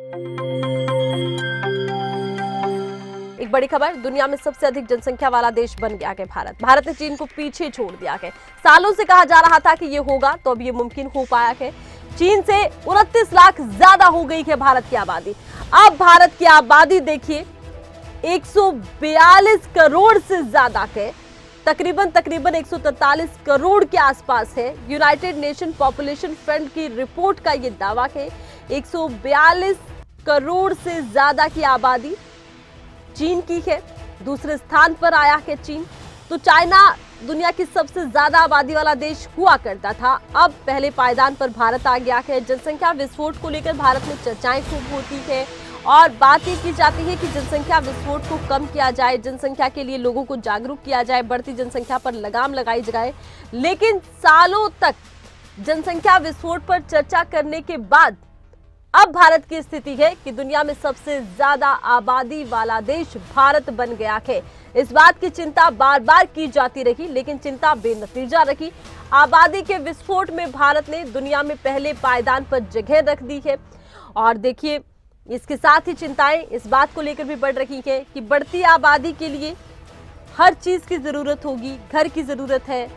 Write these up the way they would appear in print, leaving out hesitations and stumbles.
एक बड़ी खबर, दुनिया में सबसे अधिक जनसंख्या वाला देश बन गया है भारत। भारत ने चीन को पीछे छोड़ दिया है। सालों से कहा जा रहा था कि ये होगा, तो अब ये मुमकिन हो पाया है। चीन से 29 लाख ज्यादा हो गई है भारत की आबादी। अब भारत की आबादी देखिए 142 करोड़ से ज्यादा है, तकरीबन 143 करोड़ के आसपास है। यूनाइटेड नेशन पॉपुलेशन फंड की रिपोर्ट का यह दावा है 142 करोड़ से ज्यादा की आबादी चीन की है। दूसरे स्थान पर आया है चीन। तो चाइना दुनिया की सबसे ज्यादा आबादी वाला देश हुआ करता था, अब पहले पायदान पर भारत आ गया है। जनसंख्या विस्फोट को लेकर भारत में चर्चाएं खूब होती है और बात ये की जाती है कि जनसंख्या विस्फोट को कम किया जाए, जनसंख्या के लिए लोगों को जागरूक किया जाए, बढ़ती जनसंख्या पर लगाम लगाई जाए। लेकिन सालों तक जनसंख्या विस्फोट पर चर्चा करने के बाद अब भारत की स्थिति है कि दुनिया में सबसे ज्यादा आबादी वाला देश भारत बन गया है। इस बात की चिंता बार बार की जाती रही, लेकिन चिंता बेनतीजा रही। आबादी के विस्फोट में भारत ने दुनिया में पहले पायदान पर जगह रख दी है। और देखिए, इसके साथ ही चिंताएं इस बात को लेकर भी बढ़ रही है कि बढ़ती आबादी के लिए हर चीज की जरूरत होगी। घर की जरूरत है,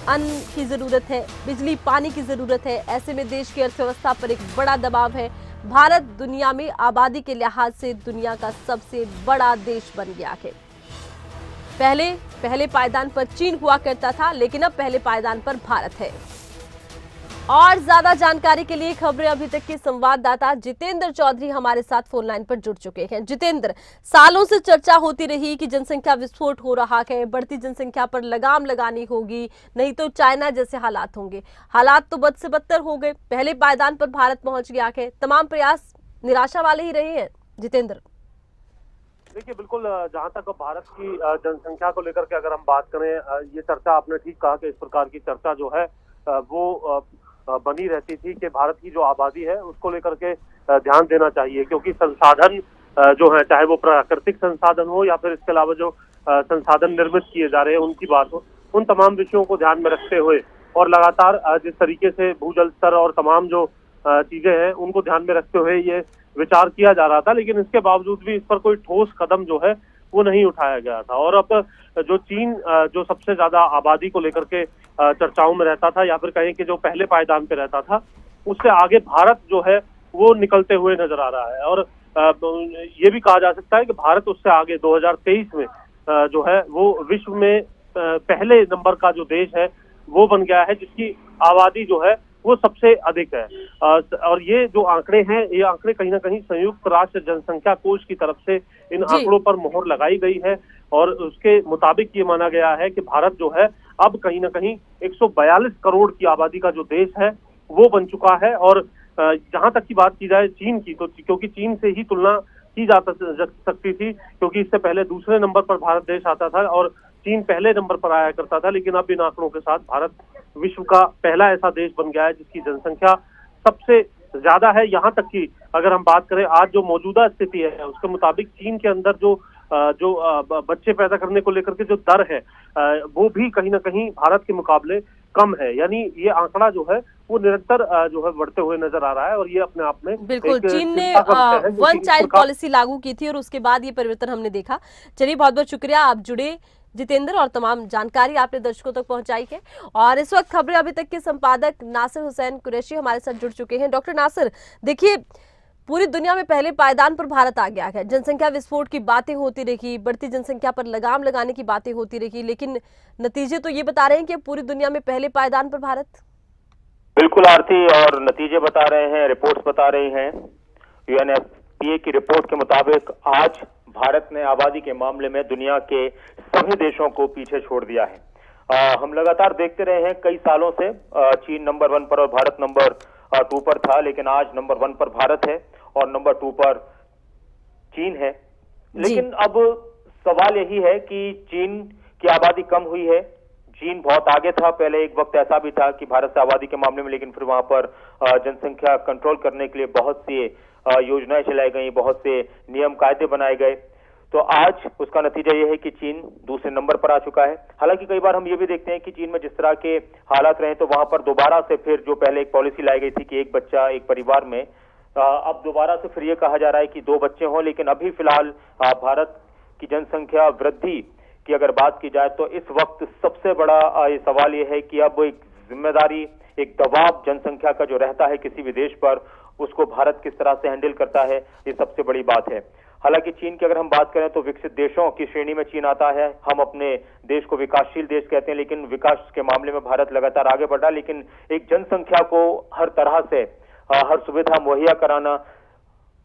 अन्न की जरूरत है, बिजली पानी की जरूरत है। ऐसे में देश की अर्थव्यवस्था पर एक बड़ा दबाव है। भारत दुनिया में आबादी के लिहाज से दुनिया का सबसे बड़ा देश बन गया है। पहले पायदान पर चीन हुआ करता था, लेकिन अब पहले पायदान पर भारत है। और ज्यादा जानकारी के लिए खबरें अभी तक के संवाददाता जितेंद्र चौधरी हमारे साथ फोन लाइन पर जुड़ चुके हैं। जितेंद्र, सालों से चर्चा होती रही कि जनसंख्या विस्फोट हो रहा है, बढ़ती जनसंख्या पर लगाम लगानी होगी, नहीं तो चाइना जैसे हालात होंगे। हालात तो बद से बदतर हो गए, पहले पायदान पर भारत पहुंच गया है। तमाम प्रयास निराशा वाले ही रहे हैं। जितेंद्र, देखिए, बिल्कुल जहां तक भारत की जनसंख्या को लेकर के अगर हम बात करें, ये चर्चा आपने ठीक कहा कि इस प्रकार की चर्चा जो है वो बनी रहती थी कि भारत की जो आबादी है उसको लेकर के ध्यान देना चाहिए, क्योंकि संसाधन जो है, चाहे वो प्राकृतिक संसाधन हो या फिर इसके अलावा जो संसाधन निर्मित किए जा रहे हैं उनकी बात हो, उन तमाम विषयों को ध्यान में रखते हुए और लगातार जिस तरीके से भूजल स्तर और तमाम जो चीजें हैं उनको ध्यान में रखते हुए ये विचार किया जा रहा था। लेकिन इसके बावजूद भी इस पर कोई ठोस कदम जो है वो नहीं उठाया गया था। और अब जो चीन जो सबसे ज्यादा आबादी को लेकर के चर्चाओं में रहता था, या फिर कहें कि जो पहले पायदान पे रहता था, उससे आगे भारत जो है वो निकलते हुए नजर आ रहा है। और ये भी कहा जा सकता है कि भारत उससे आगे 2023 में जो है वो विश्व में पहले नंबर का जो देश है वो बन गया है, जिसकी आबादी जो है वो सबसे अधिक है। और ये जो आंकड़े हैं, ये आंकड़े कहीं ना कहीं संयुक्त राष्ट्र जनसंख्या कोष की तरफ से इन आंकड़ों पर मोहर लगाई गई है और उसके मुताबिक ये माना गया है कि भारत जो है अब कहीं ना कहीं 142 करोड़ की आबादी का जो देश है वो बन चुका है। और जहां तक की बात की जाए चीन की, तो क्योंकि चीन से ही तुलना की जा सकती थी, क्योंकि इससे पहले दूसरे नंबर पर भारत देश आता था और चीन पहले नंबर पर आया करता था। लेकिन अब इन आंकड़ों के साथ भारत विश्व का पहला ऐसा देश बन गया है जिसकी जनसंख्या सबसे ज्यादा है। यहाँ तक कि अगर हम बात करें आज जो मौजूदा स्थिति है उसके मुताबिक चीन के अंदर जो बच्चे पैदा करने को लेकर के जो दर है वो भी कहीं ना कहीं भारत के मुकाबले कम है। यानी ये आंकड़ा जो है वो निरंतर जो है बढ़ते हुए नजर आ रहा है। और ये अपने आप में बिल्कुल, चीन ने वन चाइल्ड पॉलिसी लागू की थी और उसके बाद ये परिवर्तन हमने देखा। चलिए, बहुत बहुत शुक्रिया, आप जुड़े जितेंद्र, और तमाम जानकारी आपने दर्शकों तक पहुंचाई है। और इस वक्त खबरें अभी तक के संपादक नासिर हुसैन कुरैशी हमारे साथ जुड़ चुके हैं। डॉक्टर नासिर, देखिए, पूरी दुनिया में पहले पायदान पर भारत आ गया है। जनसंख्या विस्फोट की बातें होती रही, बढ़ती जनसंख्या पर लगाम लगाने की बातें होती रही, लेकिन नतीजे तो ये बता रहे हैं कि पूरी दुनिया में पहले पायदान पर भारत। बिल्कुल आरती, और नतीजे बता रहे हैं, रिपोर्ट्स बता रही हैं। यूएनएफपीए की रिपोर्ट के मुताबिक आज भारत ने आबादी के मामले में दुनिया के सभी देशों को पीछे छोड़ दिया है। हम लगातार देखते रहे हैं कई सालों से चीन नंबर 1 पर और भारत नंबर 2 पर था, लेकिन आज नंबर 1 पर भारत है और नंबर 2 पर चीन है। लेकिन अब सवाल यही है कि चीन की आबादी कम हुई है। चीन बहुत आगे था, पहले एक वक्त ऐसा भी था कि भारत से आबादी के मामले में, लेकिन फिर वहां पर जनसंख्या कंट्रोल करने के लिए बहुत सी योजनाएं चलाई गई, बहुत से नियम कायदे बनाए गए। तो आज उसका नतीजा यह है कि चीन दूसरे नंबर पर आ चुका है। हालांकि कई बार हम ये भी देखते हैं कि चीन में जिस तरह के हालात रहे तो वहां पर दोबारा से फिर जो पहले एक पॉलिसी लाई गई थी कि एक बच्चा एक परिवार में, अब दोबारा से फिर ये कहा जा रहा है कि 2 बच्चे हों, लेकिन अभी फिलहाल भारत की जनसंख्या वृद्धि की अगर बात की जाए तो इस वक्त सबसे बड़ा ये सवाल ये है कि अब एक जिम्मेदारी, एक दबाव जनसंख्या का जो रहता है किसी भी देश पर, उसको भारत किस तरह से हैंडल करता है, ये सबसे बड़ी बात है। हालांकि चीन की अगर हम बात करें तो विकसित देशों की श्रेणी में चीन आता है। हम अपने देश को विकासशील देश कहते हैं, लेकिन विकास के मामले में भारत लगातार आगे बढ़ा। लेकिन एक जनसंख्या को हर तरह से हर सुविधा मुहैया कराना,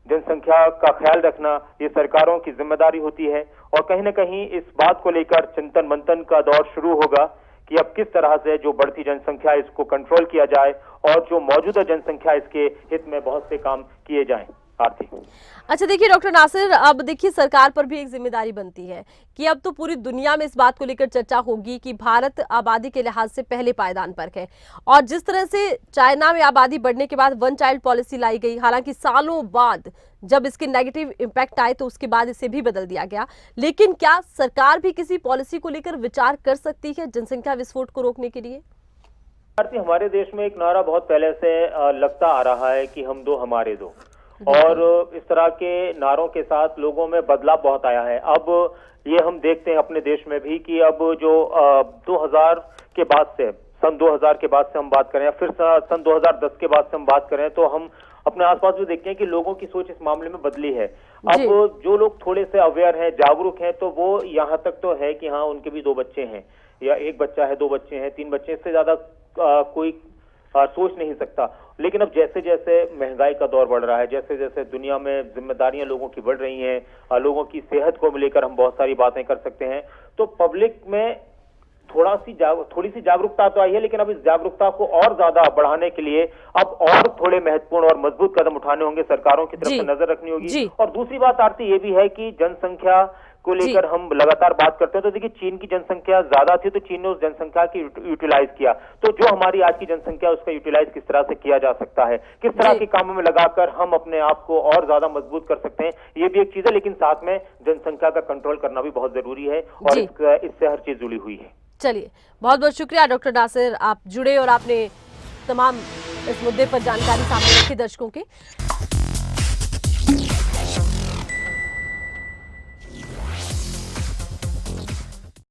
जनसंख्या का ख्याल रखना, ये सरकारों की जिम्मेदारी होती है। और कहीं ना कहीं इस बात को लेकर चिंतन मंथन का दौर शुरू होगा कि अब किस तरह से जो बढ़ती जनसंख्या इसको कंट्रोल किया जाए और जो मौजूदा जनसंख्या इसके हित में बहुत से काम किए जाएं। आरती। अच्छा देखिए डॉक्टर नासिर, अब देखिए सरकार पर भी एक जिम्मेदारी बनती है कि अब तो पूरी दुनिया में इस बात को लेकर चर्चा होगी कि भारत आबादी के लिहाज से पहले पायदान पर है। और जिस तरह से चाइना में आबादी बढ़ने के बाद 1 चाइल्ड पॉलिसी लाई गई, हालांकि सालों बाद जब इसके नेगेटिव इम्पैक्ट आए तो उसके बाद इसे भी बदल दिया गया, लेकिन क्या सरकार भी किसी पॉलिसी को लेकर विचार कर सकती है जनसंख्या विस्फोट को रोकने के लिए? आरती, हमारे देश में एक नारा बहुत पहले से लगता आ रहा है कि हम दो हमारे दो, और इस तरह के नारों के साथ लोगों में बदलाव बहुत आया है। अब ये हम देखते हैं अपने देश में भी कि अब जो 2000 के बाद से, सन 2000 के बाद से हम बात करें या फिर सन 2010 के बाद से हम बात करें तो हम अपने आसपास भी देखते हैं कि लोगों की सोच इस मामले में बदली है। अब जो लोग थोड़े से अवेयर हैं, जागरूक हैं, तो वो यहाँ तक तो है कि हाँ उनके भी 2 बच्चे हैं या 1 बच्चा है, 2 बच्चे हैं, 3 बच्चे, इससे ज्यादा कोई सोच नहीं सकता। लेकिन अब जैसे जैसे महंगाई का दौर बढ़ रहा है, जैसे जैसे दुनिया में जिम्मेदारियां लोगों की बढ़ रही हैं, लोगों की सेहत को लेकर हम बहुत सारी बातें कर सकते हैं, तो पब्लिक में थोड़ी सी जागरूकता तो आई है। लेकिन अब इस जागरूकता को और ज्यादा बढ़ाने के लिए अब और थोड़े महत्वपूर्ण और मजबूत कदम उठाने होंगे, सरकारों की तरफ से नजर रखनी होगी। और दूसरी बात आरती ये भी है कि जनसंख्या को लेकर हम लगातार बात करते हैं, तो देखिए चीन की जनसंख्या ज्यादा थी तो चीन ने उस जनसंख्या की यूटिलाइज किया, तो जो हमारी आज की जनसंख्या उसका यूटिलाइज किस तरह से किया जा सकता है, किस तरह के कामों में लगाकर हम अपने आप को और ज्यादा मजबूत कर सकते हैं, ये भी एक चीज है। लेकिन साथ में जनसंख्या का कंट्रोल करना भी बहुत जरूरी है और इससे हर चीज जुड़ी हुई है। चलिए, बहुत बहुत शुक्रिया डॉक्टर नासिर, आप जुड़े और आपने तमाम इस मुद्दे पर जानकारी सामने रखी दर्शकों के।